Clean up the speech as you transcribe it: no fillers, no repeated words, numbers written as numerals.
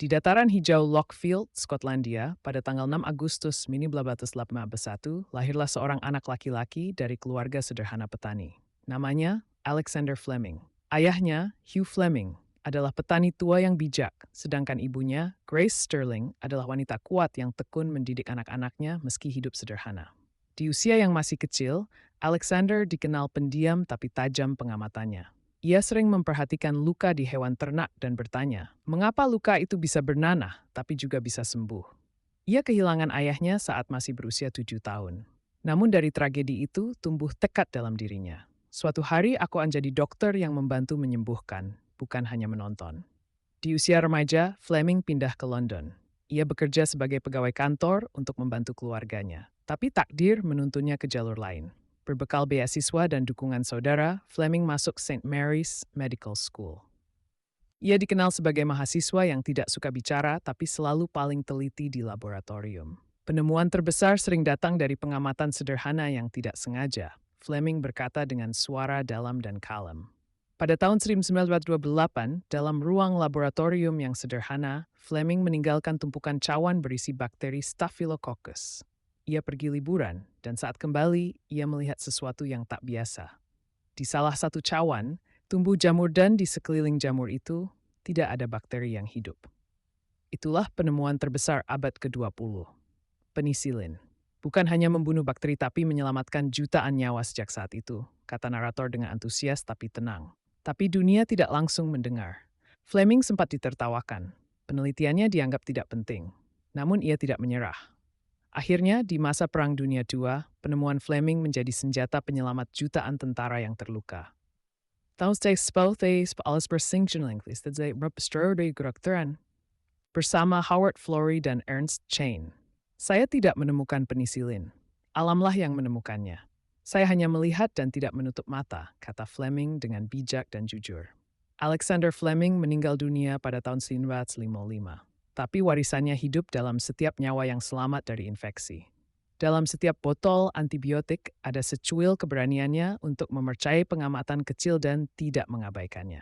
Di dataran hijau Lockfield, Skotlandia, pada tanggal 6 Agustus 1981, lahirlah seorang anak laki-laki dari keluarga sederhana petani. Namanya Alexander Fleming. Ayahnya, Hugh Fleming, adalah petani tua yang bijak, sedangkan ibunya, Grace Sterling, adalah wanita kuat yang tekun mendidik anak-anaknya meski hidup sederhana. Di usia yang masih kecil, Alexander dikenal pendiam tapi tajam pengamatannya. Ia sering memperhatikan luka di hewan ternak dan bertanya, mengapa luka itu bisa bernanah tapi juga bisa sembuh. Ia kehilangan ayahnya saat masih berusia 7 tahun. Namun dari tragedi itu tumbuh tekad dalam dirinya. Suatu hari aku akan jadi dokter yang membantu menyembuhkan, bukan hanya menonton. Di usia remaja, Fleming pindah ke London. Ia bekerja sebagai pegawai kantor untuk membantu keluarganya. Tapi takdir menuntunnya ke jalur lain. Berbekal beasiswa dan dukungan saudara, Fleming masuk St. Mary's Medical School. Ia dikenal sebagai mahasiswa yang tidak suka bicara tapi selalu paling teliti di laboratorium. Penemuan terbesar sering datang dari pengamatan sederhana yang tidak sengaja. Fleming berkata dengan suara dalam dan kalem. Pada tahun 1928, dalam ruang laboratorium yang sederhana, Fleming meninggalkan tumpukan cawan berisi bakteri Staphylococcus. Ia pergi liburan, dan saat kembali, ia melihat sesuatu yang tak biasa. Di salah satu cawan, tumbuh jamur dan di sekeliling jamur itu, tidak ada bakteri yang hidup. Itulah penemuan terbesar abad ke-20. Penisilin. Bukan hanya membunuh bakteri tapi menyelamatkan jutaan nyawa sejak saat itu, kata narator dengan antusias tapi tenang. Tapi dunia tidak langsung mendengar. Fleming sempat ditertawakan. Penelitiannya dianggap tidak penting. Namun ia tidak menyerah. Akhirnya, di masa Perang Dunia II, penemuan Fleming menjadi senjata penyelamat jutaan tentara yang terluka. Bersama Howard Florey dan Ernst Chain. Saya tidak menemukan penisilin. Alamlah yang menemukannya. Saya hanya melihat dan tidak menutup mata, kata Fleming dengan bijak dan jujur. Alexander Fleming meninggal dunia pada tahun 1955. Tapi warisannya hidup dalam setiap nyawa yang selamat dari infeksi. Dalam setiap botol antibiotik ada secuil keberaniannya untuk mempercayai pengamatan kecil dan tidak mengabaikannya.